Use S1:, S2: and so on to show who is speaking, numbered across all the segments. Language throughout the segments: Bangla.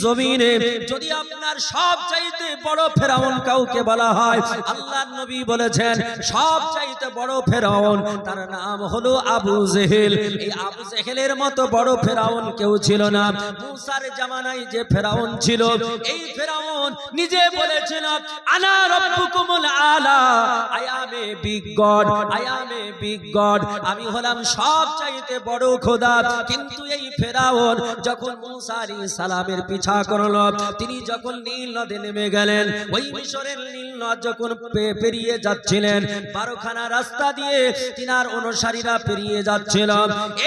S1: জমিনে যদি আপনার সবচাইতে বড় ফেরাউন কাউকে বলা হয়, আল্লাহর নবী বলেছেন সবচাইতে বড় ফেরাউন তার নাম হলো আবু জেহেল। এই আবু জেহেলের মতো বড় ফেরাউন কেউ ছিল না। মুসার জামানায় যে ফেরাউন ছিল, এই ফেরাউন নিজে বলেছিল আনা রাব্বুকুমুল আলা, I am a big god, I am a big god, আমি হলাম সবচাইতে বড় খোদা। কিন্তু এই ফেরাউন যখন মুসা আলাইহিস সালামের পিছা করল, তিনি যখন নীল নদে নেমে গেলেন, ওই মিশরের নীল নদ যখন পেরিয়ে যাচ্ছিলেন, 12খানা রাস্তা দিয়ে তিনার অনুসারীরা পেরিয়ে যাচ্ছিল,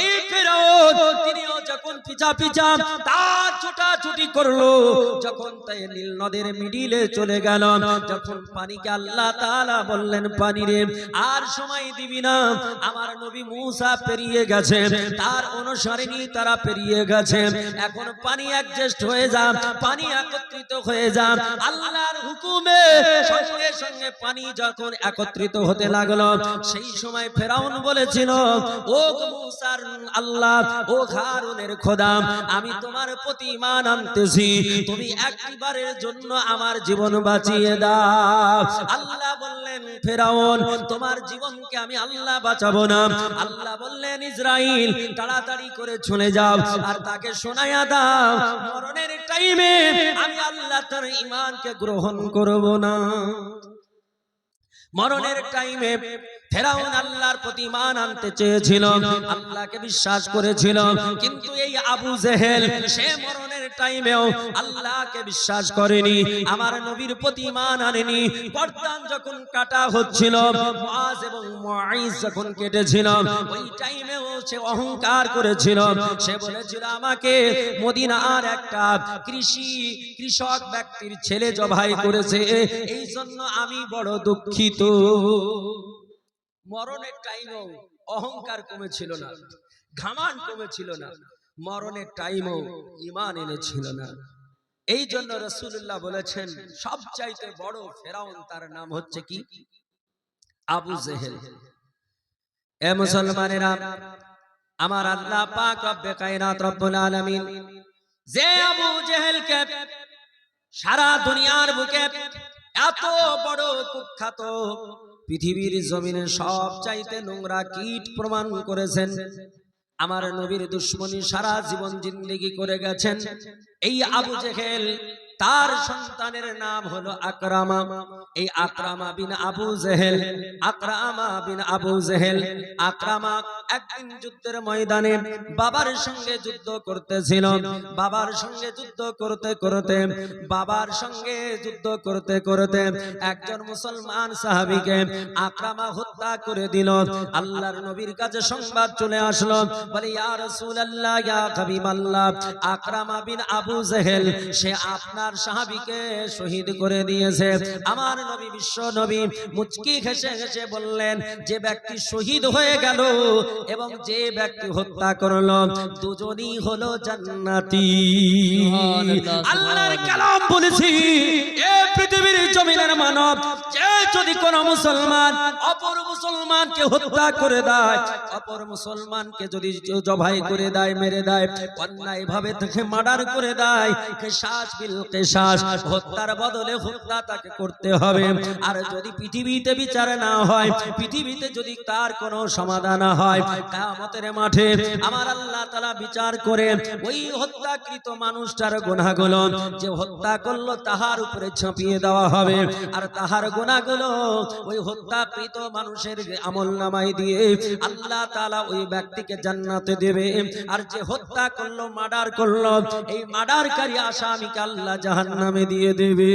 S1: এই ফেরাউন তিনিও যখন পিছা পিছা তার ছুটাছুটি করলো, যখন তাই নীল নদের মিডিলে চলে গেল, যখন পানিকে আল্লাহ তাআলা বললেন পানি রে আর সময় দিবি না, আমার নবী মুসা পেরিয়ে গেছে, তার অনুসারী তারা পেরিয়ে গেছে, এখন পানি অ্যাডজাস্ট হয়ে যা, পানি একত্রিত হয়ে যা। আল্লাহর হুকুমে সঙ্গে সঙ্গে পানি যখন একত্রিত হতে লাগলো, সেই সময় ফেরাউন বলেছিল ও মুসার আল্লাহ, ও হারুনের খোদা, আমি তোমার প্রতি ঈমান আনতেছি, তুমি একবারের জন্য আমার জীবন বাঁচিয়ে দাও। আল্লাহ বললেন ফেরাউন তোমার জীবনকে আমি আল্লাহ বাঁচাবো না। আল্লাহ বললেন ইসরাইল তাড়াতাড়ি করে চলে যাও আর তাকে শোনায়া দাও মরণের টাইমে আমি আল্লাহ তার ঈমানকে গ্রহণ করব না। মরণের টাইমে ফেরাউন আল্লাহর প্রতি ঈমান আনতে চেয়েছিল, আল্লাহকে বিশ্বাস করেছিল, কিন্তু এই আবু জেহেল সে মরণের টাইমেও আল্লাহকে বিশ্বাস করেনি, আমার নবীর প্রতি ঈমান আনেনি। গর্দান যখন কাটা হচ্ছিল, মুআজ এবং মুঈজ যখন কেটেছিল, ওই টাইমেও সে অহংকার করেছিল, সে বলেছিল আমাকে মদিনার একটা কৃষক ব্যক্তির ছেলে জবাই করেছে, এই জন্য আমি বড় দুঃখিত। মরণের টাইমও অহংকার কমেছিল না, ঘামান কমেছিল না, মরণের টাইমও ঈমান এনেছিল না। এই জন্য রাসূলুল্লাহ বলেছেন সবচাইতে বড় ফেরাউন তার নাম হচ্ছে কি? আবু জেহেল। এ মুসলমানেরা, আমার আল্লাহ পাক রব্বে কায়নাত রব্বুল আলামিন যে আবু জেহেলকে সারা দুনিয়ার বুকে এত বড় কুখ্যাত পৃথিবীর জমিনে সবচাইতে নোংরা কীট প্রমাণ করেছেন, আমার নবীর দুশমনী সারা জীবন জিন্দেগি করে গেছেন, এই আবু জেহেল তার সন্তানের নাম হলো আকরামা। এই আকরামা বিন আবু জেহেল, আকরামা বিন আবু জেহেল, আকরামা একদিন যুদ্ধের ময়দানে বাবার সঙ্গে যুদ্ধ করতেছিল, বাবার সঙ্গে যুদ্ধ করতে করতে বাবার সঙ্গে যুদ্ধ করতে করতে একজন মুসলমান সাহাবীকে আকরামা হত্যা করে দিল। আল্লাহর নবীর কাছে সংবাদ চলে আসলো, বলে ইয়া রাসূলুল্লাহ, ইয়া হাবিবাল্লাহ, আকরামা বিন আবু জেহেল সে আপনার সাহাবীকে শহীদ করে দিয়েছে। আমার নবী বিশ্ব নবী মুচকি হেসে হেসে বললেন যে ব্যক্তি শহীদ হয়ে গেল এবং যে ব্যক্তি হত্যা করলো দুজনই হলো জান্নাতি। আল্লাহর কালাম বলেছি, এই পৃথিবীর জমিনের মানব যে যদি কোন মুসলমান অপর মুসলমানকে হত্যা করে দেয়, অপর মুসলমানকে যদি জবাই করে দেয়, মেরে দেয়, অন্যায় ভাবে তাকে মার্ডার করে দেয়, কিসাস বিল কিসাস, হত্যার বদলে হত্যা তাকে করতে হবে। আর যদি পৃথিবীতে বিচার না হয়, পৃথিবীতে যদি তার কোনো সমাধান না হয়, কিয়ামতের মাঠে আমার আল্লাহ তাআলা বিচার করে ওই হত্যাকৃত মানুষটার গুনাহগুলো যে হত্যা করলো তাহার উপরে চাপিয়ে দেওয়া হবে, আর তাহার গুনাহগুলো ওই হত্যাকৃত মানুষের আমলনামায় দিয়ে আল্লাহ তাআলা ওই ব্যক্তিকে জান্নাতে দেবে। আর যে হত্যা করলো, মার্ডার করলো, এই মার্ডারকারী আসামিকে আল্লাহ জাহান্নামে দিয়ে দেবে।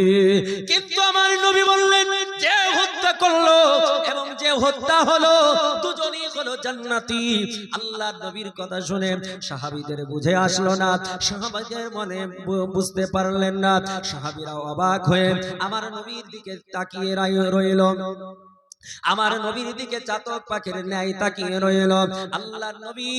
S1: কিন্তু আমার নবী বললেন যে হত্যা করলো এবং যে হত্যা হলো দুজনই হলো জান্নাতি। আল্লাহর নবীর কথা শুনে সাহাবীদের বুঝে আসলো না, সাহাবীদের মনে বুঝতে পারলেন না, সাহাবীরা অবাক হয়ে আমার নবীর দিকে তাকিয়ে রইল। আমার নবীর দিকে চাতক পাখির ন্যায় তাকিয়ে রইল। আল্লাহর নবী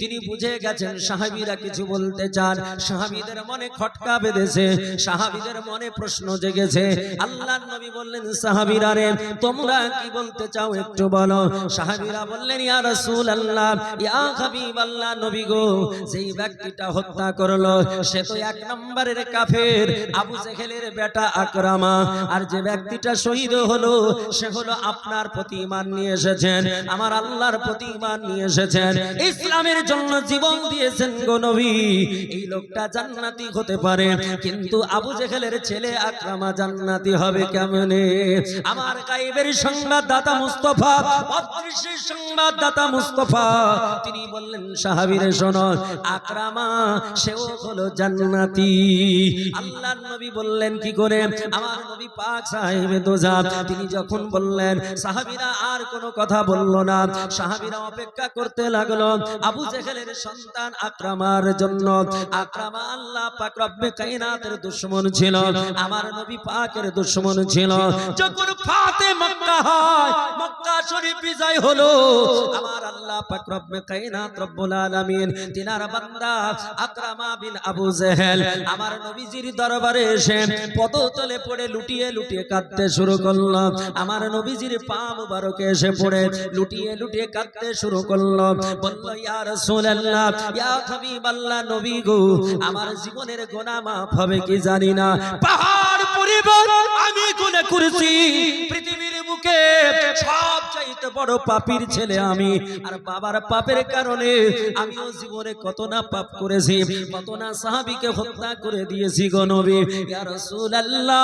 S1: তিনি বুঝে গেছেন সাহাবীরা কিছু বলতে চান, সাহাবীদের মনে খটকা বেঁধেছে, সাহাবীদের মনে প্রশ্ন জেগেছে। আল্লাহর নবী বললেন, সাহাবীরা রে তোমরা কি বলতে চাও একটু বলো। সাহাবীরা বললেন, ইয়া রাসূলুল্লাহ, ইয়া হাবিবাল্লাহ, নবী গো, যেই ব্যক্তিটা হত্যা করলো সে তো এক নম্বরের কাফের, আবু জেহেলের বেটা আকরামা। আর যে ব্যক্তিটা শহীদ হলো সে হলো আপনার প্রতি ঈমান নিয়ে এসেছেন, আমার আল্লাহর প্রতি ঈমান নিয়ে এসেছেন, ইসলামের জন্য জীবন দিয়েছেন গো নবী। এই লোকটা জান্নাতি হতে পারে, কিন্তু আবু জেহেলের ছেলে আকরামা জান্নাতি হবে কেমনে? আমার গায়েবের সংবাদদাতা মুস্তাফা, অদৃশ্যের সংবাদদাতা মুস্তাফা তিনি বললেন, সাহাবীরে শোনো, আকরামা সেও হলো জান্নাতি। আল্লাহর নবী বললেন কি করে? আমার নবী পাক সাহেবে দোজাত তিনি যখন বললেন, সাহাবীরা আর কোনো কথা বলল না, সাহাবীরা অপেক্ষা করতে লাগলো আবু জেহেলের সন্তান আকরামার জন্য। আকরামা আল্লাহ পাক রব্বে কায়নাতের দুশমন ছিল, আমার নবী পাকের দুশমন ছিল। যখন ফাতে মক্কা হয়, মক্কা শরীফ বিজয় হলো, আমার আল্লাহ পাক রব্বে কায়নাত রব্বুল আলামিন তিনার বান্দা আকরামা বিন আবু জেহেল আমার নবীজির দরবারে এসে পদতলে পড়ে লুটিয়ে লুটিয়ে কাঁদতে শুরু করলো। আমার নবীজির পা মুবারকে এসে পড়ে লুটিয়ে লুটিয়ে কাঁদতে শুরু করলো। বলল, ইয়া রাসূলুল্লাহ, ইয়া হাবিবাল্লাহ, নবী গো, আমার জীবনের গুনাহ মাফ হবে কি জানি না। পাহাড় পরিবার আমি গুনাহ করেছি, পৃথিবীর বুকে সবচাইতে বড় পাপীর ছেলে আমি। আর বাবার পাপের কারণে আমিও জীবনে কত না পাপ করেছি, কত না সাহাবীকে হত্যা করে দিয়েছি গো নবী। ইয়া রাসূলুল্লাহ,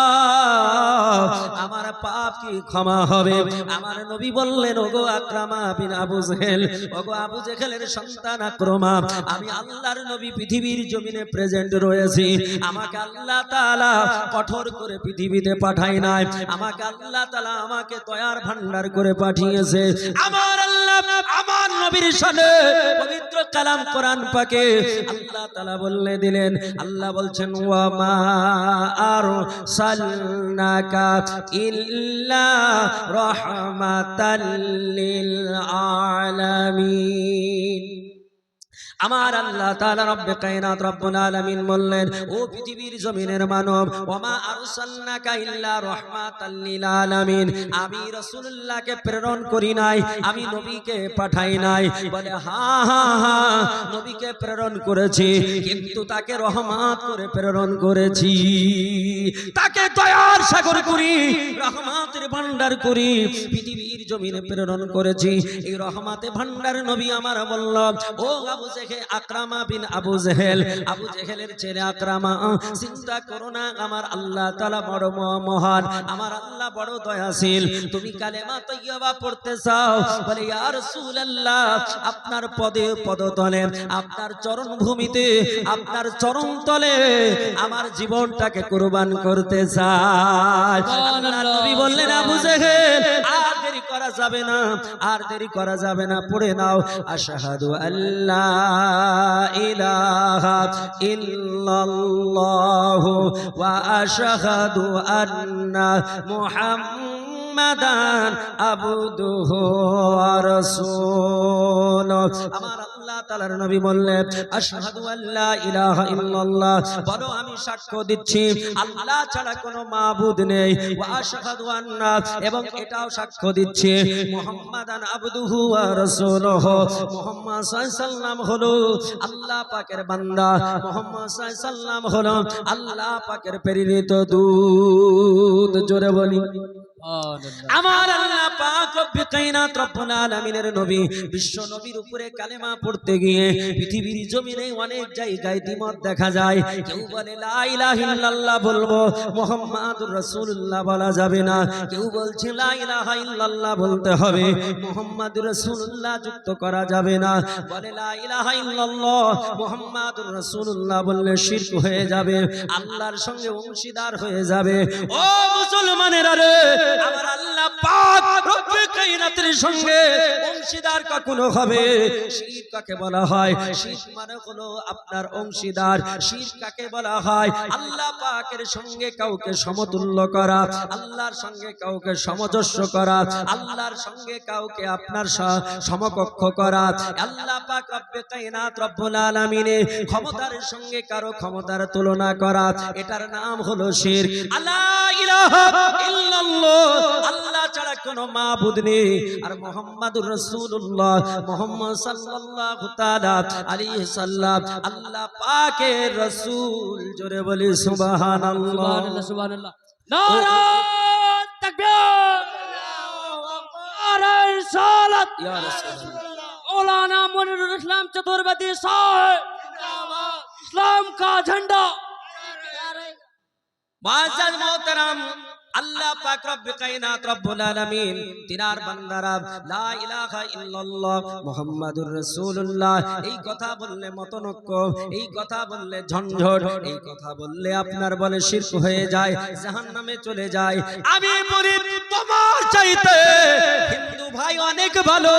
S1: আমার পাপ কি ক্ষমা হবে? আমার নবী বললেন, ওগো আকরামা বিন আবু জেহেল, ওগো আবু জেহেলের সন্তান আকরামা, আমি আল্লাহর নবী পৃথিবীর জমিনে প্রেজেন্ট রয়েছি। আমাকে আল্লাহ তাআলা কঠোর করে পৃথিবীতে পাঠায় নাই, আমাকে আল্লাহ তাআলা আমাকে দয়ার ভান্ডার করে পাঠিয়েছে। আমার আল্লাহ আমার নবীর শানে পবিত্র কালাম কোরআন পাকে আল্লাহ তাআলা বলে দিলেন, আল্লাহ বলছেন, ওয়া মা আরসালনাকা ইল্লা রাহমাতাল লিল আলামিন। আমার আল্লাহ তাআলা রব্বে কায়নাত রব্বুল আলামিন বললেন, ও পৃথিবীর জমিনের মানব, ওয়ামা আরসালনাকা ইল্লা রাহমাতাল লিল আলামিন, আমি রাসূলুল্লাহকে প্রেরণ করি নাই, আমি নবীকে পাঠাই নাই। বলে, হ্যাঁ হ্যাঁ হ্যাঁ, নবীকে প্রেরণ করেছি, কিন্তু তাকে রহমত করে প্রেরণ করেছি, তাকে দয়ার সাগর করি, রহমতের ভান্ডার করি পৃথিবীর জমিনে প্রেরণ করেছি। এই রহমতে ভান্ডার নবী আমার বলল, ও আবু আকরামা বিন আবু জেহেল, আবু জেহেলের ছেলে আকরামা, চিন্তা করো না, আমার আল্লাহ তাআলা বড় মহান, আমার আল্লাহ বড় দয়াশীল। তুমি কালেমা তাইয়্যিবা পড়তে চাও? বলে, ইয়া রাসূলুল্লাহ, আপনার পদে পদতলে, আপনার চরণ ভূমিতে, আপনার চরণ তলে আমার জীবনটাকে কুরবান করতে চাই। আল্লাহর নবী বললেন, আবু জেহেল, আর দেরি করা যাবে না, আর দেরি করা যাবে না, পড়ে নাও, আশহাদু আল্লাহ ইলাহা ইল্লাল্লাহু ওয়া আশহাদু আন্না মুহাম্মাদান আবদুহু ওয়া রাসূলুহু। আমার আল্লাহ তাআলার নবী বললেন, আশহাদু আল্লা ইলাহা ইল্লাল্লাহ, বলো আমি সাক্ষ্য দিচ্ছি আল্লাহ ছাড়া কোনো মাবুদ নেই, ওয়া আশহাদু আন্না, এবং এটাও সাক্ষ্য দিচ্ছি মুহাম্মাদান আবদুহু ওয়া রাসূলুহু, মুহাম্মদ সাল্লাল্লাহু আলাইহি সাল্লাম হলো আল্লাহ পাকের বান্দা, মুহাম্মদ সাল্লাল্লাহু আলাইহি সাল্লাম হলো আল্লাহ পাকের প্রেরিত দূত। জোরে বলি, আমার আল্লাহ পাক রব্বে কায়নাত রব্বুল আলামিনের নবী বিশ্ব নবীর উপরে কালেমা পড়তে গিয়ে পৃথিবীর জমিনে অনেক জায়গায় দ্বিমত দেখা যায়। কেউ বলে লা ইলাহা ইল্লাল্লাহ বলবো, মুহাম্মাদুর রাসূলুল্লাহ বলা যাবে না। কেউ বলছে লা ইলাহা ইল্লাল্লাহ বলতে হবে, মুহাম্মাদুর রাসূলুল্লাহ যুক্ত করা যাবে না। বলে লা ইলাহা ইল্লাল্লাহ মুহাম্মাদুর রাসূলুল্লাহ বললে শিরক হয়ে যাবে, আল্লাহর সঙ্গে অংশীদার হয়ে যাবে। ও মুসলমানেরা রে, আমার আল্লাহ পাক রব্বে কায়নাতের সঙ্গে অংশীদার কখনো হবে? শিরক কাকে বলা হয়? শিরক মানে হলো আপনার অংশীদার। শিরক কাকে বলা হয়? আল্লাহ পাকের সঙ্গে কাউকে সমতুল্য করা, আল্লাহর সঙ্গে কাউকে সমজস্ব করা, আল্লাহর সঙ্গে কাউকে আপনার সমকক্ষ করা। আল্লাহ পাক রব্বে কায়নাত রব্বুল আলামিনের ক্ষমতার সঙ্গে কারো ক্ষমতার তুলনা করা, এটার নাম হলো শিরক। আল্লাহ ইলাহা ইল্লাল্লাহ, আল্লাহ ছাড়া কোনো মাবুদ নেই। আর মুহাম্মাদুর রাসূলুল্লাহ, মুহাম্মদ সাল্লাল্লাহু তাআলা আলাইহি সাল্লাম আল্লাহ পাকের রাসূল। জোরে বলি সুবহানাল্লাহ,
S2: সুবহানাল্লাহ, সুবহানাল্লাহ। নারা তাকবীর, নারা রিসালাত,
S1: ইয়া রাসূলুল্লাহ।
S2: मौलाना मुनीरुल इस्लाम चतुर्वेदी साहब, इस्लाम का झंडा।
S1: मुअज्जज मोहतरम, আল্লাহ পাক রব্বে কায়নাত রব্বুল আলামিন তিনার বান্দারা লা ইলাহা ইল্লাল্লাহ মুহাম্মাদুর রাসূলুল্লাহ এই কথা বললে মতনক্য, এই কথা বললে ঝঞ্ঝট, এই কথা বললে আপনার বলে শিরক হয়ে যায়, জাহান্নামে চলে যায়। আমি বলি তোমার চাইতে হিন্দু ভাই অনেক ভালো,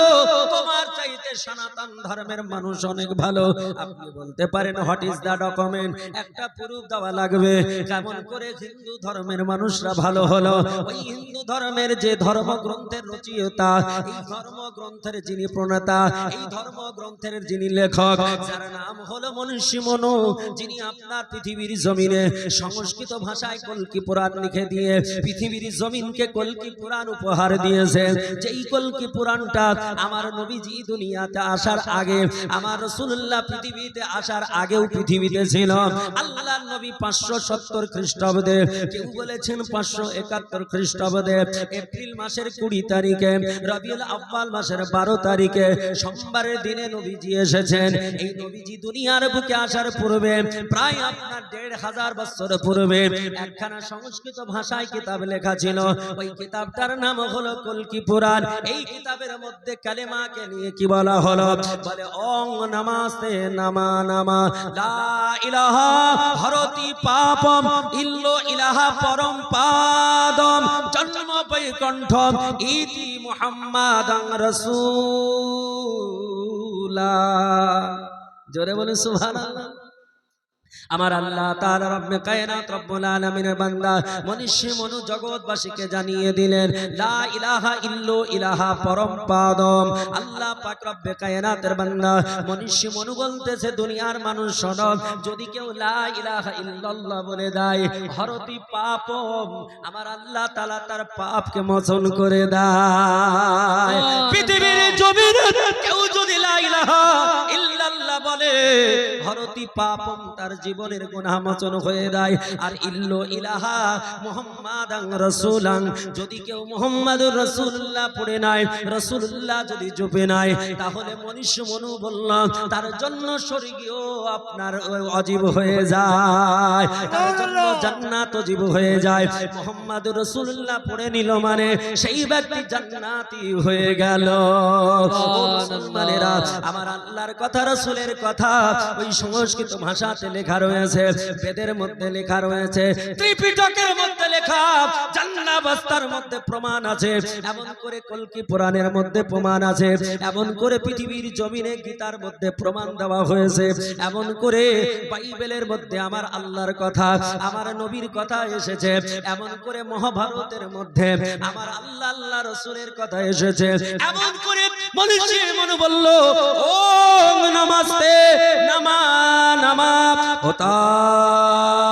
S1: তোমার চাইতে সনাতন ধর্মের মানুষ অনেক ভালো। আপনি বলতে পারেন হোয়াট ইজ দা ডকুমেন্ট? একটা প্রুফ দেওয়া লাগবে। কেমন করে হিন্দু ধর্মের মানুষরা ভালো হলো? ওই হিন্দু ধর্মের যে ধর্মগ্রন্থের রচয়িতা, এই ধর্মগ্রন্থের যিনি প্রণেতা, এই ধর্মগ্রন্থের যিনি লেখক, যার নাম হলো মনীষী মনু, যিনি আপনার পৃথিবীর জমিনে সংস্কৃত ভাষায় কলকি পুরাণ লিখে দিয়ে পৃথিবীর জমিনকে কলকি পুরাণ উপহার দিয়েছেন। যেই কলকি পুরাণটা আমার নবীজি দুনিয়াতে আসার আগে, আমার রাসূলুল্লাহ পৃথিবীতে আসার আগেও পৃথিবীতে ছিল। আল্লাহর নবী 570 খ্রিস্টাব্দে, কেউ বলেছেন 571 খ্রিস্টাব্দে এপ্রিল মাসের 20 তারিখে, রবিউল আউয়াল মাসের 12 তারিখে সোমবারের দিনে নবীজি এসেছেন। এই নবীজি দুনিয়ার বুকে আসার পূর্বে প্রায় আপনার 1500 বছর পূর্বে একখানা সংস্কৃত ভাষায় কিতাব লেখা ছিল। ওই কিতাবটার নাম হলো কলকি পুরাণ। এই কিতাবের মধ্যে কালেমাকে নিয়ে কি বলা হলো? বলে ওং নমস্তে নামা নামা লা ইলাহা হরতি পাপম ইল্লো ইলাহা পরম পাদম জন্ম বৈকুণ্ঠম ইতি মুহাম্মাদান রাসূলুল্লাহ। জোরে বলে সুবহানাল্লাহ। আমার আল্লাহ তাআলা রব্বে কায়নাত রব্বুল আলামিনের বান্দা মনীষী মনু জগৎবাসীকে জানিয়ে দিলেন লা ইলাহা ইল্লো ইলাহা পরম পাদম। আল্লাহ পাক রব্বে কায়নাতের বান্দা মনীষী মনু বলতেছে দুনিয়ার মানুষ শোনো, যদি কেউ লা ইলাহা ইল্লাল্লাহ বলে দেয় হরতি পাপম, আমার আল্লাহ তাআলা তার পাপকে মোচন করে দেয়। পৃথিবীর জমিনে কেউ যদি লা ইলাহা ইল্লাল্লাহ বলে হরতি পাপম, তার জীবনের গুনাহ মোচন হয়ে যায়। আর ইল্লো ইলাহা মুহাম্মাদান রাসূলান, যদি কেউ মুহাম্মাদুর রাসূলুল্লাহ পড়ে নাই, রাসূলুল্লাহ যদি জপে নাই, তাহলে মনীষী মনু বলল তার জন্য স্বর্গীয় আপনার ওয়াজিব হয়ে যায়, তার জন্য জান্নাত ওয়াজিব হয়ে যায়। মুহাম্মাদুর রাসূলুল্লাহ পড়ে নিল মানে সেই ব্যক্তি জান্নাতি হয়ে গেল। ও মুসলমানেরা, আমার আল্লাহর কথা রাসূলের কথা ওই সংস্কৃত ভাষাতে লেখা রয়েছে, বেদের মধ্যে লেখা রয়েছে, ত্রিপিটকের মধ্যে লেখা, জান্নাবাস্তার মধ্যে প্রমাণ আছে, এমন করে কলকি পুরাণের মধ্যে প্রমাণ আছে, এমন করে পৃথিবীর জমিনে গীতার মধ্যে প্রমাণ দেওয়া হয়েছে, এমন করে বাইবেলের মধ্যে আমার আল্লাহর কথা, আমার নবীর কথা এসেছে, এমন করে মহাভারতের মধ্যে আমার আল্লাহ আল্লাহ রাসূলের কথা এসেছে। এমন করে মনীষী মনু বলল ওং নমস্তে নামা নামা হোতার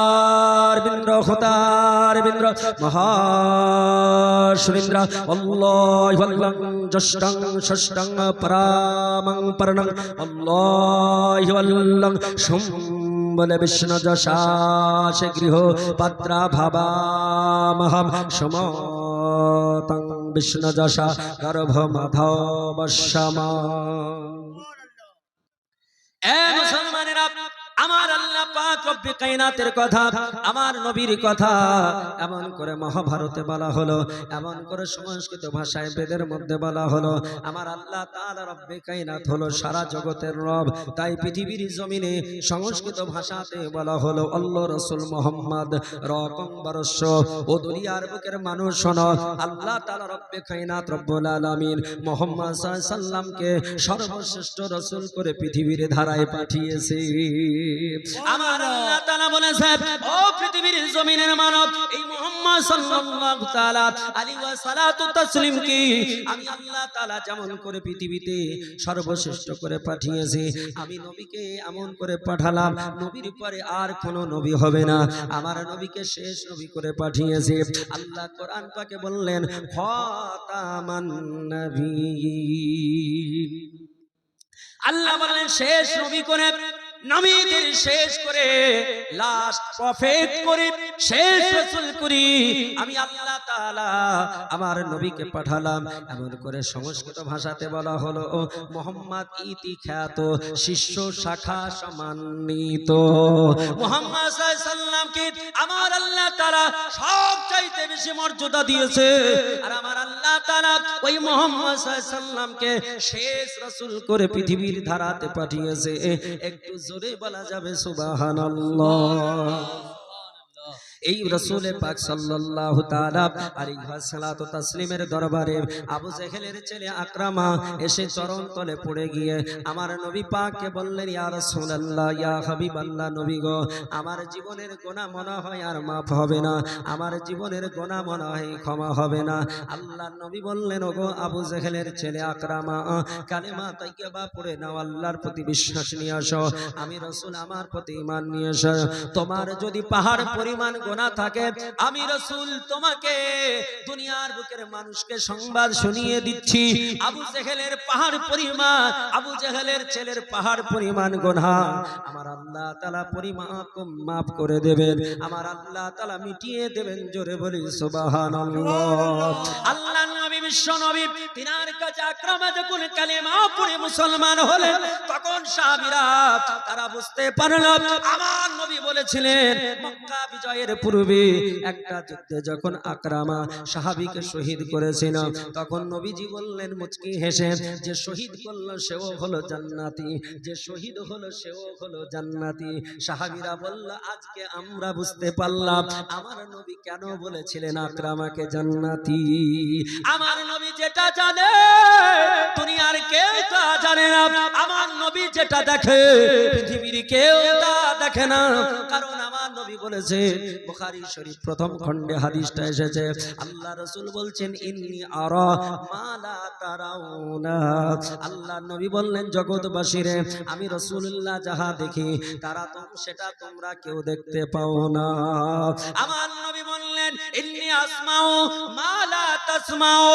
S1: বিন্দ্র হোতার বিন্দ্র মহাশুরিন্দ্র আল্লাহু আল্লাহ জষ্টং ষষ্ঠং পরামং পরণং আল্লাহু আল্লাহ শুম বলে বিষ্ণু যশাস গৃহ পাত্রা ভাবামহম সমতং বিষ্ণু যশা গর্ভ মাধবশ্যমা। এ মুসলমানেরা, আমার আল্লাহ পাক রব্বে কায়নাতের কথা, আমার নবীর কথা এমন করে মহাভারতে বলা হলো, এমন করে সংস্কৃত ভাষায় বেদের মধ্যে বলা হলো। আমার আল্লাহ তাআলা রব্বে কায়নাত হলো সারা জগতের রব। তাই পৃথিবীর জমিনে সংস্কৃত ভাষাতে বলা হলো আল্লাহ রাসূল মুহাম্মদ রকম বরস্য ও দুনিয়ার বুকের মানুষ শোনো, আল্লাহ তাআলা রব্বে কায়নাত রব্বুল আলামিন মুহাম্মদ সাল্লাল্লাহু আলাইহি সাল্লামকে সর্বশ্রেষ্ঠ রাসূল করে পৃথিবীর ধারায় পাঠিয়েছে। আমার আল্লাহ তাআলা বলেছেন, ও পৃথিবীর জমিনের মানব, এই মুহাম্মদ সাল্লাল্লাহু তাআলা আলাইহি ওয়া সাল্লাতু তাসলিম কি আমি আল্লাহ তাআলা যেমন করে পৃথিবীতে সর্বশ্রেষ্ঠ করে পাঠিয়েছি, আমি নবীকে এমন করে পাঠালাম, নবীর পরে আর কোনো নবী হবে না, আমার নবীকে শেষ নবী করে পাঠিয়েছি। আল্লাহ কোরআন পাকে বললেন খাতামান নবিয়্যিন, আল্লাহ বললেন শেষ নবী করে, নবীদের শেষ করে, লাস্ট প্রফেট করে, শেষ রাসূল করি আমি আল্লাহ তাআলা আমার নবীকে পাঠালাম। এমন করে সংস্কৃত ভাষাতে বলা হলো মুহাম্মদ ইতি খ্যাত, শিষ্য শাখা সম্মানিত। মুহাম্মদ সাল্লাল্লাহু আলাইহি সাল্লামকে আমার আল্লাহ তাআলা সবচাইতে বেশি মর্যাদা দিয়েছে, আর আমার আল্লাহ তাআলা ওই মুহাম্মদ সাল্লাল্লাহু আলাইহি সাল্লামকে শেষ রাসূল করে পৃথিবীর ধারাতে পাঠিয়েছে। একটু জোরে বলা যাবে সুবহানাল্লাহ। এই রাসূল পাক সাল্লাল্লাহু তাআলা আলাইহি ওয়াসাল্লাতু তাসলিমের দরবারে আবু জেহেলের ছেলে আকরামা এসে চরণ তলে পড়ে গিয়ে আমার নবী পাককে বললেন, ইয়া রাসূলুল্লাহ, ইয়া হাবিবাল্লাহ, নবী গো, আমার জীবনের গুনাহ মনে হয় আর মাফ হবে না, আমার জীবনের গুনাহ মনে হয় ক্ষমা হবে না। আল্লাহর নবী বললেন, ওগো আবু জেহেলের ছেলে আকরামা, কালেমা তাইয়্যিবা পড়ে নাও, আল্লাহর প্রতি বিশ্বাস নিয়ে আসো, আমি রাসূল আমার প্রতি ঈমান নিয়ে আসো। তোমার যদি পাহাড় পরিমাণ গুনাহ থাকে, আমি রাসূল তোমাকে দুনিয়ার বুকের মানুষকে সংবাদ শুনিয়ে দিচ্ছি, আবু জেহেলের পাহাড় পরিমাণ, আবু জেহেলের ছেলের পাহাড় পরিমাণ গুনাহ আমার আল্লাহ তাআলা মাফ করে দেবেন, আমার আল্লাহ তাআলা মিটিয়ে দেবেন। জোরে বলি সুবহানাল্লাহ। আল্লাহর নবী বিশ্ব নবী তিনার কাছে আকরামা যখন কালেমা পড়ে মুসলমান হলেন, তখন সাহাবীরা তারা বুঝতে পারল আমার নবী বলেছিলেন মক্কা বিজয়ের পূর্বে একটা যুদ্ধে যখন আকরামা সাহাবীকে শহীদ করেছিল, তখন নবীজি বললেন মুচকি হেসে, যে শহীদ করলো সেও হলো জান্নাতি, যে শহীদ হলো সেও হলো জান্নাতি। সাহাবীরা বলল, আজকে আমরা বুঝতে পারলাম আমার নবী কেন বলেছিলেন আকরামাকে জান্নাতি। আমার নবী যেটা জানে দুনিয়ার কেউ তা জানে না, আমার নবী যেটা দেখে পৃথিবীর কেউ তা দেখে না। কারণ আমার নবী বলেছে, বুখারী শরীফ প্রথম খণ্ডে হাদিসটা এসেছে, আল্লাহ রাসূল বলছেন, ইন্নী আরা মা লা তারাউনা। আল্লাহ নবী বললেন, জগৎবাসীরে আমি রাসূলুল্লাহ যাহা দেখি তারা তো সেটা তোমরা কেউ দেখতে পাও না। আমার নবী বললেন, ইন্নী আসমাউ মা লা তাসমাউ।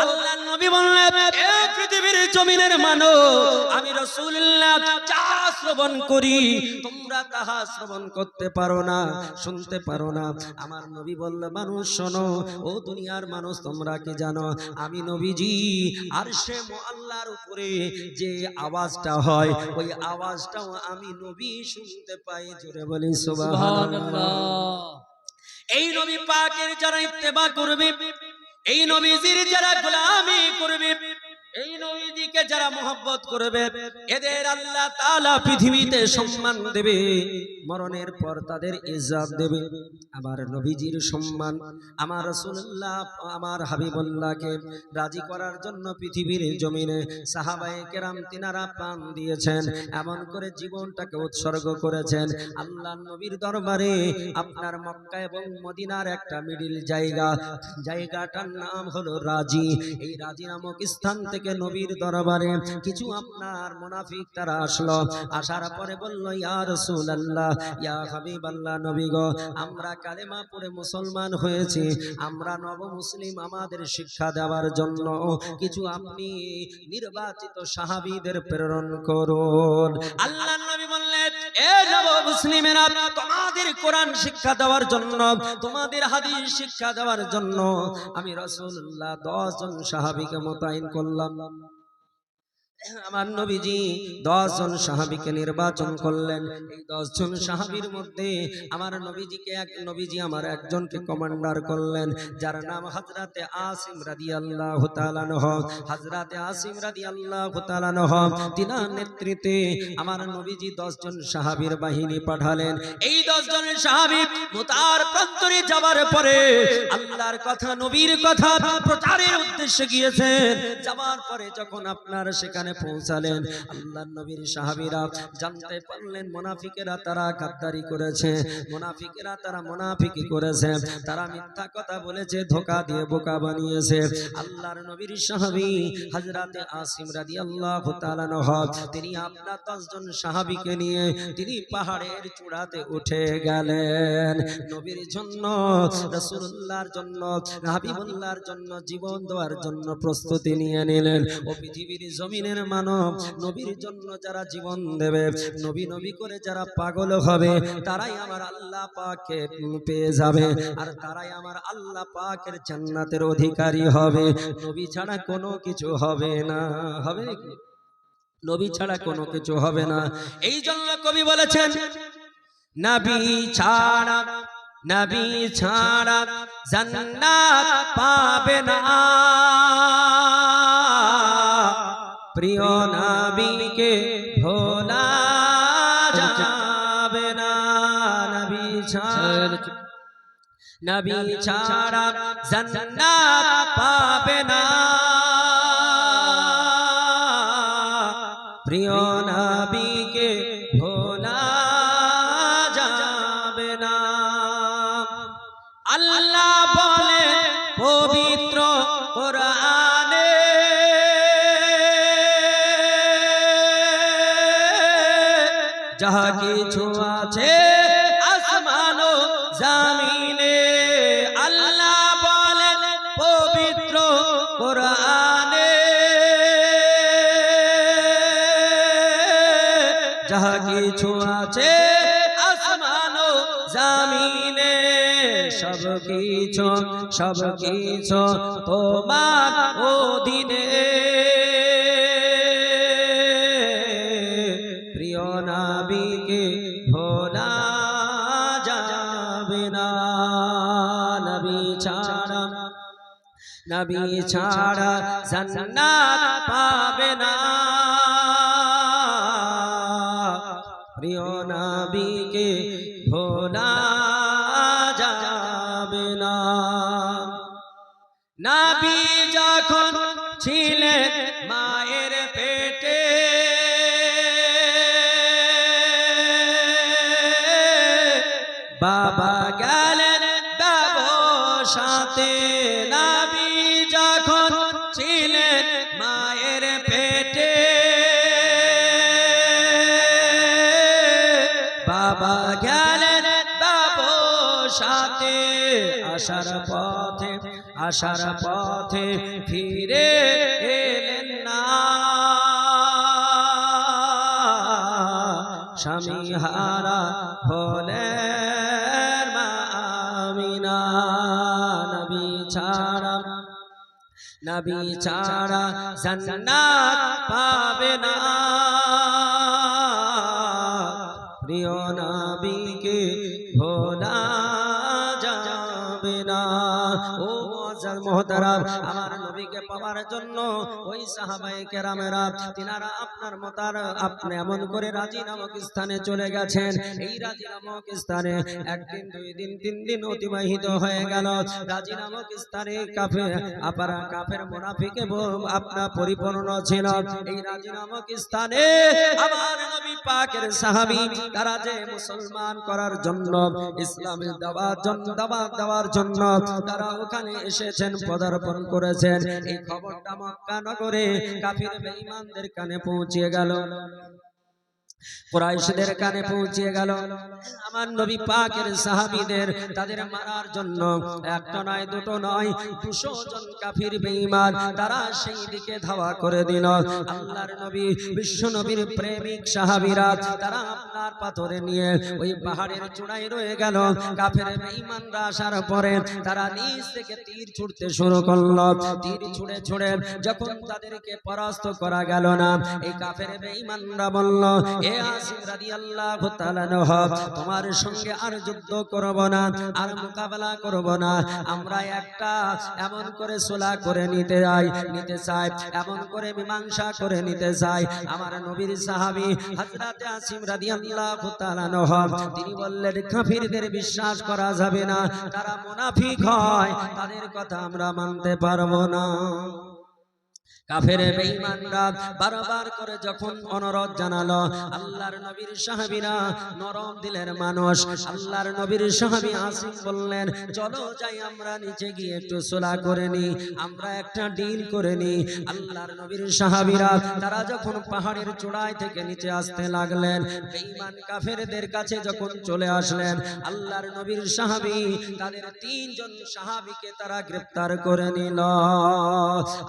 S1: আল্লাহ নবী বললেন, এ পৃথিবীর জমিনের মানুষ, আমি রাসূলুল্লাহ যা শ্রবণ করি তোমরা তাহা শ্রবণ করতে পারো না, শুনতে পারো না। আমার নবী বলল, মানুষ শোনো, ও দুনিয়ার মানুষ তোমরা কি জানো, আমি নবীজি আরশে মুআল্লার উপরে যে আওয়াজটা হয় ওই আওয়াজটাও আমি নবী শুনতে পাই। জোরে বলি সুবহানাল্লাহ। এই নবী পাকের যারা ইত্তেবা করবে, এই নবীজির যারা গোলামি করবে, এই নবীজিকে যারা মহব্বত করবে, এদের আল্লাহ তাআলা পৃথিবীতে সম্মান দেবে, মরণের পর তাদের ইজ্জত দেবে। আমার নবীজির সম্মান, আমার রাসূলুল্লাহ আমার হাবিবুল্লাহকে রাজি করার জন্য পৃথিবীর জমিনে সাহাবায়ে কেরাম তিনারা প্রাণ দিয়েছেন, এমন করে জীবনটাকে উৎসর্গ করেছেন আল্লাহর নবীর দরবারে। আপনার মক্কা এবং মদিনার একটা মিডিল জায়গাটার নাম হলো রাজি। এই রাজি নামক স্থান থেকে নবীর দরবারে কিছু আপনার মুনাফিক তারা আসলো, আসার পরে বলল, ইয়া রাসূলুল্লাহ, ইয়া হাবিবাল্লাহ, নবী গো, আমরা কালেমা পড়ে মুসলমান হয়েছি, আমরা নব মুসলিম, আমাদের শিক্ষা দেওয়ার জন্য কিছু আপনি নির্বাচিত সাহাবীদের প্রেরণ করুন। আল্লাহর নবী বললেন, এ নব মুসলিমেরা, তোমাদের কোরআন শিক্ষা দেওয়ার জন্য, তোমাদের হাদিস শিক্ষা দেওয়ার জন্য আমি রাসূলুল্লাহ 10 জন সাহাবীকে মোতায়েন করলাম। আমার নবীজি 10 জন সাহাবীকে নির্বাচন করলেন। এই 10 জন সাহাবীর মধ্যে আমার নবীজি আমার একজনকে কমান্ডার করলেন, যার নাম হযরতে আসিম রাদিয়াল্লাহু তাআলা আনহু। হযরতে আসিম রাদিয়াল্লাহু তাআলা আনহু তিনার নেতৃত্বে আমার নবীজি 10 জন সাহাবীর বাহিনী পাঠালেন। এই 10 জন সাহাবী মুতার প্রান্তরে যাবার পরে আল্লাহর কথা, নবীর কথা প্রচারের উদ্দেশ্যে গিয়েছেন। যাবার পরে যখন আপনার সেখানে পৌঁছালেন, আল্লাহর নবীর সাহাবীরা জানতে পারলেন মুনাফিকেরা তারা গাদ্দারি করেছে, মুনাফিকেরা তারা মুনাফিকি করেছে, তারা মিথ্যা কথা বলেছে, ধোঁকা দিয়ে বোকা বানিয়েছে। আল্লাহর নবীর সাহাবী হযরতে আসিম রাদিয়াল্লাহু তাআলা আনহু তিনি আপনার 10 জন সাহাবীকে নিয়ে তিনি পাহাড়ের চূড়াতে উঠে গেলেন। নবীর জন্য, রাসূলুল্লাহর জন্য, হাবিবুল্লাহর জন্য জীবন দেওয়ার জন্য প্রস্তুতি নিয়ে নিলেন। ও পৃথিবীর জমিনের মানব, নবীর জন্য যারা জীবন দেবে, নবী নবী করে যারা পাগল হবে, তারাই আমার আল্লাহ পাককে পেয়ে যাবে, আর তারাই আমার আল্লাহ পাকের জান্নাতের অধিকারী হবে। নবী ছাড়া কোনো কিছু হবে না। হবে কি? নবী ছাড়া কোনো কিছু হবে না। এই জন্য কবি বলেছেন, নবী ছাড়া, নবী ছাড়া জান্নাত পাবে না, প্রিয় নবীকে ভোলা যাবে না। নবী ছাড়া, নবী ছাড়া জান্নাত পাবে না, প্রিয় নবীকে ভোলা যাবে না। আল্লাহ বলে পবিত্র কোরআনে, যাহা কিছু আছে আসমান ও জমিনে, আল্লাহ বলে পবিত্র কোরআনে, যাহা কিছু আছে আসমান ও জমিনে, সব কিছু তোমার অধীনে, প্রিয় নবীকে ভোলা যাবে না। নবী ছাড়া, নবী ছাড়া জান্নাত পাবে না, প্রিয় নবীকে ভোলা যাবে না। নবী যখন ছিলেন মায়ের পেটে, বাবা গেলেন ব্যবসাতে। নবী যখন ছিলেন মায়ের পেটে, বাবা গেলেন ব্যবসাতে। আসার পথে ফিরে এলেন না, স্বামী হারা হলেন মা আমিনা। নবী ছাড়া, নবী ছাড়া জান্নাত পাবে না, প্রিয় নবীকে ভোলা যাবে না। ও মুআজ্জাজ মুহতারাম, আমার নবীকে পাওয়ার জন্য ওই সাহাবায়ে কেরামেরা তিনারা আপনার মতার আপনি এমন করে রাজি নামক স্থানে চলে গেছেন। এই রাজি নামক স্থানে একদিন, 2 দিন, 3 দিন অতিবাহিত হয়ে গেল। রাজি নামক স্থানে কাফের মুনাফিকে আপনার পরিপূর্ণ ছিল। এই রাজি নামক স্থানে আমার নবী পাকের সাহাবী তারা যে মুসলমান করার জন্য, ইসলামের দাওয়াত দেওয়ার জন্য তারা ওখানে এসেছেন, পদার্পণ করেছেন। এই খবরটা মক্কা নগরে কাফির বেঈমানদের কানে পৌঁছে গেল। কুরাইশদের কানে পৌঁছে গেল আমার নবী পাকের সাহাবীদের তাদের মারার জন্য একটা নয় দুটো নয় 200 জন কাফির বেঈমান তারা সেই দিকে ধাওয়া করে দিল। আল্লাহর নবী বিশ্ব নবীর প্রেমিক সাহাবীরা তারা আপনার পাথরে নিয়ে ওই পাহাড়ের চূড়ায় রয়ে গেল। কাফের বেঈমানরা আসার পরে তারা নিচ থেকে তীর ছুড়তে শুরু করলো। তীর ছুড়ে ছুড়ে যখন তাদেরকে পরাস্ত করা গেল না, এই কাফের বেঈমানরা বলল, এ আসিম রাদিয়াল্লাহু তাআলা আনহু, তোমার সঙ্গে আর যুদ্ধ করব না, আর মোকাবেলা করব না, আমরা একটা এমন করে সুলহ করে নিতে চাই, এমন করে মীমাংসা করে নিতে চাই। আমার নবীর সাহাবী হযরত আসিম রাদিয়াল্লাহু তাআলা আনহু তিনি বললেন, কাফিরদের বিশ্বাস করা যাবে না, তারা মুনাফিক হয়, তাদের কথা আমরা মানতে পারবো না। কাফের বেঈমানরা বারবার করে যখন অনুরোধ জানালো, আল্লাহর নবীর সাহাবীরা নরম দিলের মানুষ, আল্লাহর নবীর সাহাবী আসিম বললেন, চলো যাই আমরা নিচে গিয়ে একটু সুলহ করে নি, আমরা একটা ডিল করে নি। আল্লাহর নবীর সাহাবীরা তারা যখন পাহাড়ের চূড়ায় থেকে নিচে আসতে লাগলেন, বেঈমান কাফেরদের কাছে যখন চলে আসলেন, আল্লাহর নবীর সাহাবী তাদের 3 জন সাহাবীকে তারা গ্রেফতার করে নিল।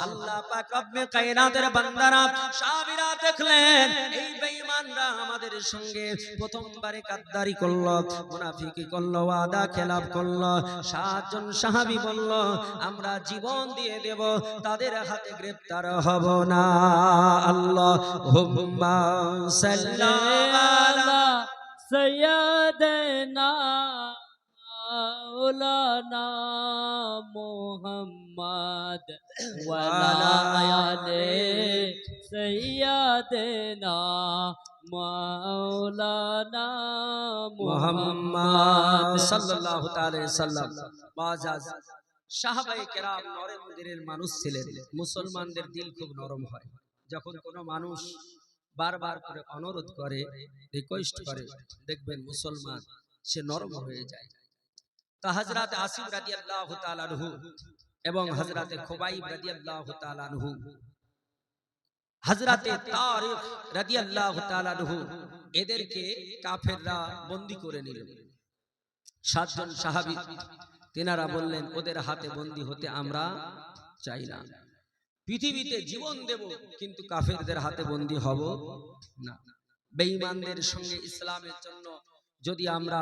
S1: আল্লাহ পাক রব্বে কায়নাতের বান্দারা সাহাবীরা দেখলেন এই বেঈমানরা আমাদের সঙ্গে প্রথমবারে গাদ্দারি করলো, মুনাফিকি করলো, ওয়াদা খেলাফ করলো। 7 জন সাহাবী বলল, আমরা জীবন দিয়ে দেব, তাদের হাতে গ্রেফতার হব না। আল্লাহুম্মা সাল্লি আলা
S2: সৈয়দনা মাওলানা মুহাম্মদ ওয়ালা আলে সৈয়দনা মাওলানা
S1: মুহাম্মদ সাল্লাল্লাহু তাআলা সাল্লাম। বাজাজ সাহাবায়ে কেরাম নরম দিলের মানুষ ছিলেন। মুসলমানদের দিল খুব নরম হয়। যখন কোনো মানুষ বারবার করে অনুরোধ করে, রিকোয়েস্ট করে, দেখবেন মুসলমান সে নরম হয়ে যায়। তা হযরত আসিম রাদিয়াল্লাহু তাআলা আনহু এবং হযরত খুবাইব রাদিয়াল্লাহু তাআলা আনহু, হযরত তারিক রাদিয়াল্লাহু তাআলা আনহু, এদেরকে কাফেররা বন্দী করে নিল। 7 জন সাহাবী তিনারা বললেন, ওদের হাতে বন্দী হতে আমরা চাই না, পৃথিবীতে জীবন দেব কিন্তু কাফেরদের হাতে বন্দী হব না। বেঈমানদের সঙ্গে ইসলামের জন্য যদি আমরা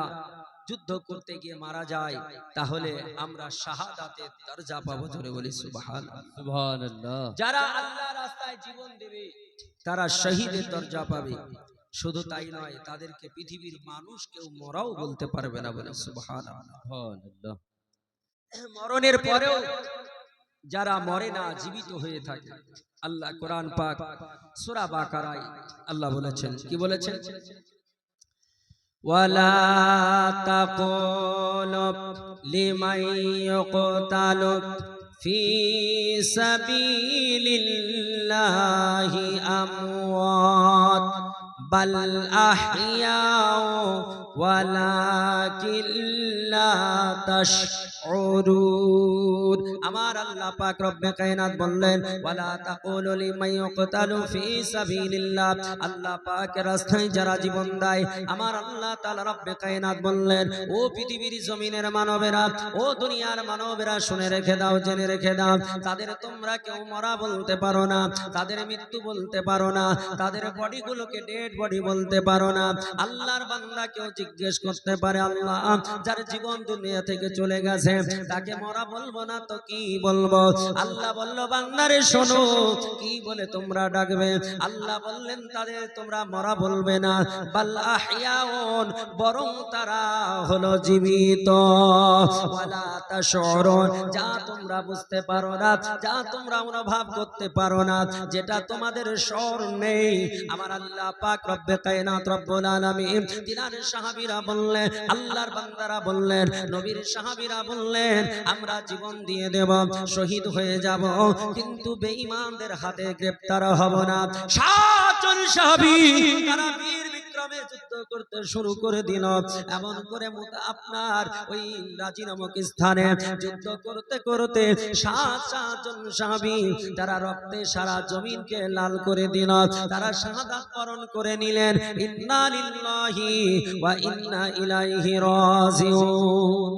S1: যুদ্ধ করতে গিয়ে মারা যায়, তাহলে আমরা শাহাদাতের দরজা পাবো। জোরে বলি সুবহানাল্লাহ,
S2: সুবহানাল্লাহ।
S1: যারা আল্লাহর রাস্তায় জীবন দেবে তারা শহীদের দরজা পাবে। শুধু তাই নয়, তাদেরকে পৃথিবীর মানুষ কেউ মরাও বলতে পারবে না। বলে সুবহানাল্লাহ,
S2: সুবহানাল্লাহ।
S1: মরণের পরেও যারা মরে না, জীবিত হয়ে থাকে, আল্লাহ কোরআন পাক সূরা বাকারায় আল্লাহ বলেছেন, কি বলেছেন? ওয়ালা তাকুলু লিমান ইউকতালু ফি সাবিলিল্লাহি আমওয়াত বাল আহইয়াউ ওয়ালাকিন লা তাশউরুন। আমার আল্লাহ পাক রব্বে কায়নাত বললেন, ওয়ালা তাকুলু লিমান ইউকতালু ফি সাবিলিল্লাহ, আল্লাহ পাকের রাস্তায় যারা জীবন দেয়, আমার আল্লাহ তাআলা রব্বে কায়নাত বললেন, ও পৃথিবীর জমিনের মানবেরা, ও দুনিয়ার মানবেরা, শুনে রেখে দাও, জেনে রেখে দাও, তাদের তোমরা কেউ মরা বলতে পারো না, তাদের মৃত্যু বলতে পারো না, তাদের বডিগুলোকে ডেড বডি বলতে পারো না। আল্লাহর বান্দা কেউ জিজ্ঞেস করতে পারে, আল্লাহ যার জীবন দুনিয়া থেকে চলে গেছে তাকে মরা বলবো না তো কি বলবো? আল্লাহ বলল, বান্দারে শোনো, কি বলে তোমরা ডাকবে? আল্লাহ বললেন, তাদের তোমরা মরা বলবে না, বাল আহইয়াউন, বরং তারা হলো জীবিত। ওয়ালা তাশউরুন, যা তোমরা বুঝতে পারো না, যা তোমরা অনুভব করতে পারো না, যেটা তোমাদের শর নেই, আমার আল্লাহ পাক রব্বে কায়নাত রব্বুল আলামিন তিনার সাহাবীরা বললেন, আল্লাহর বান্দারা বললেন, নবীর সাহাবীরা বললেন, আমরা জীবন দিয়ে দেব, শহীদ হয়ে যাব, কিন্তু বেঈমানদের হাতে গ্রেফতার হব না। 7 জন সাহাবী তারা বীর বিক্রমে নামে যুদ্ধ করতে শুরু করে দিল। এমন করে আপনার ওই রাজি নামক স্থানে যুদ্ধ করতে করতে 7 জন সাহাবী তারা রক্তে সারা জমিনকে লাল করে দিল। তারা শাহাদাত বরণ করে নিলেন। ইন্না লিল্লাহি ওয়া ইন্না ইলাইহি রাজিউন।